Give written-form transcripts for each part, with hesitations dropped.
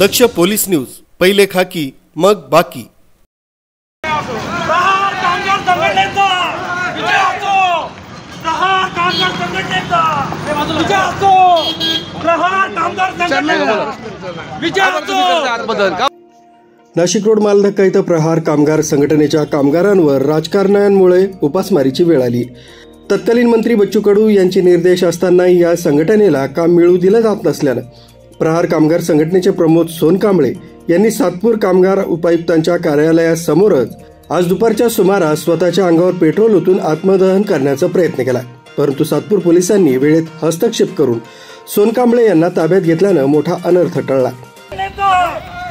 दक्ष police news, पहिले खाकी मग बाकी। प्रहार कामगार संघटनेचा विजय असो, प्रहार कामगार संघटनेचा विजय असो, प्रहार कामगार संघटनेचा विजय असो। नाशिक रोड मालधक्का इथं प्रहार कामगार संघटनेच्या कामगारांवर राजकारण्यांमुळे उपासमारीची वेळ आली। तत्कालीन मंत्री बच्चू कडू यांचे निर्देश असतानाही या संघटनेला काम मिळू दिलं जात नसल्यानं प्रहार कामगार संघटनेचे प्रमोद सोनकांबळे यांनी सातपूर कामगार उपायुक्तांच्या कार्यालयासमोरच आज दुपारच्या सुमारास स्वतःच्या अंगावर पेट्रोल ओतून आत्मदहन करण्याचा प्रयत्न केला, परंतु सातपूर पोलिसांनी वेळेत हस्तक्षेप करून सोनकांबळे यांना ताब्यात घेतल्यानं मोठा अनर्थ टळला।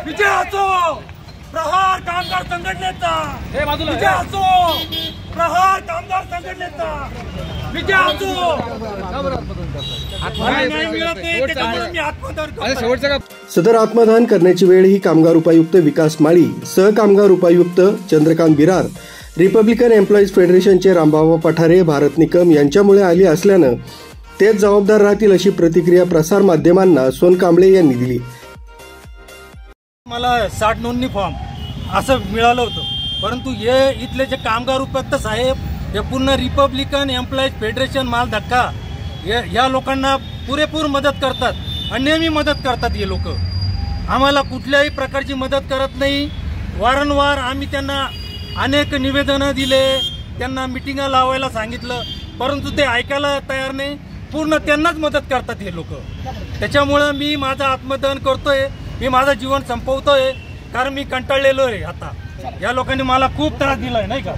विजय असो, प्रहार कामगार संघटनेचा विजय असो, प्रहार कामगार संघटनेचा विजय असो। सदर आत्मदहन करण्याची वेळ ही कामगार उपायुक्त विकास माळी, सहकामगार उपायुक्त चंद्रकांत बिरार, रिपब्लिकन एम्प्लॉईज फेडरेशनचे रामबाबा पठारे, भारत निकम यांच्यामुळे आली असल्यानं तेच जबाबदार राहतील अशी प्रतिक्रिया प्रसार माध्यमांना सोनकांबळे यांनी दिली। मला 60 नोंदणी फॉर्म असं मिळालं होतं, परंतु हे इथले जे कामगार उपायुक्त साहेब हे पूर्ण रिपब्लिकन एम्प्लॉईज फेडरेशन मालधक्का या लोकांना पुरेपूर मदत करतात आणि नेहमी मदत करतात। हे लोक आम्हाला कुठल्याही प्रकारची मदत करत नाही। वारंवार आम्ही त्यांना अनेक निवेदनं दिले, त्यांना मिटिंगा लावायला सांगितलं, परंतु ते ऐकायला तयार नाही। पूर्ण त्यांनाच मदत करतात हे लोक। त्याच्यामुळं मी माझं आत्मदहन करतोय, मी माझं जीवन संपवतोय, कारण मी कंटाळलेलो आहे। आता या लोकांनी मला खूप त्रास दिलाय, नाही का?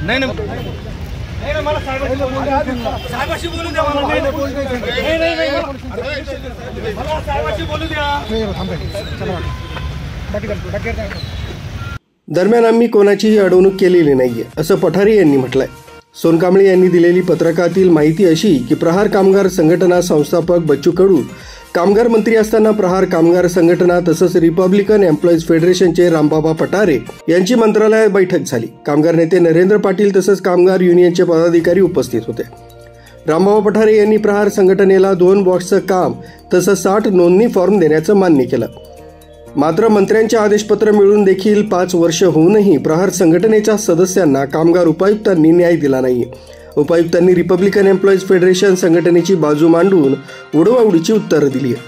नाही मला साहेबाशी बोलू द्या, मला साहेबाशी बोलू द्या। दरम्यान आम्ही कोणाचीही अडवणूक केलेली नाहीये असं पठारे यांनी म्हटलंय। सोनकांबळे यांनी दिलेली पत्रकातील माहिती अशी की प्रहार कामगार संघटना संस्थापक बच्चू कडू कामगार मंत्री असताना प्रहार कामगार संघटना तसंच रिपब्लिकन एम्प्लॉईज फेडरेशनचे रामबाबा पठारे यांची मंत्रालयात बैठक झाली। कामगार नेते नरेंद्र पाटील तसंच कामगार युनियनचे पदाधिकारी उपस्थित होते। रामबाबा पठारे यांनी प्रहार संघटनेला 2 बॉक्सचं काम तसंच 60 नोंदणी फॉर्म देण्याचं मान्य केलं। मात्र मंत्र्यांचे आदेशपत्र मिळून देखील 5 वर्ष होऊनही प्रहार संघटनेच्या सदस्यांना कामगार उपायुक्तांनी न्याय दिला नाही। उपायुक्तांनी रिपब्लिकन एम्प्लॉईज फेडरेशन संघटनेची बाजू मांडून उडवाउडीची उत्तरं दिली आहे।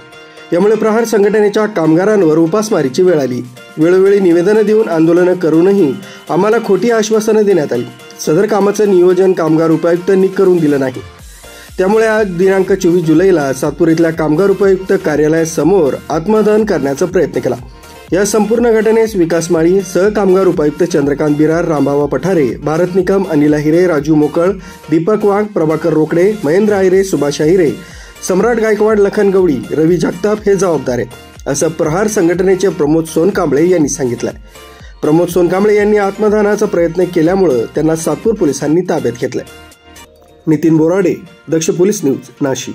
यामुळे प्रहार संघटनेच्या कामगारांवर उपासमारीची वेळ आली। वेळोवेळी निवेदनं देऊन आंदोलनं करूनही आम्हाला खोटी आश्वासनं देण्यात आली। सदर कामाचं नियोजन कामगार उपायुक्तांनी करून दिलं नाही। त्यामुळे आज दिनांक 24 जुलैला सातपूर इथल्या कामगार उपायुक्त कार्यालयासमोर आत्मदहन करण्याचा प्रयत्न केला। या संपूर्ण घटनेस विकास माळी, सहकामगार उपायुक्त चंद्रकांत बिरार, रामबाबा पठारे, भारत निकम, अनिल हिरे, राजू मोकळ, दीपक वाघ, प्रभाकर रोकडे, महेंद्र आहिरे, सुभाष आहिरे, सम्राट गायकवाड, लखन गवळी, रवी जगताप हे जबाबदार आहेत असं प्रहार संघटनेचे प्रमोद सोनकांबळे यांनी सांगितलंय। प्रमोद सोनकांबळे यांनी आत्मदहनाचा प्रयत्न केल्यामुळे त्यांना सातपूर पोलिसांनी ताब्यात घेतलंय। नितीन बोराडे, दक्ष पोलीस न्यूज, नाशिक।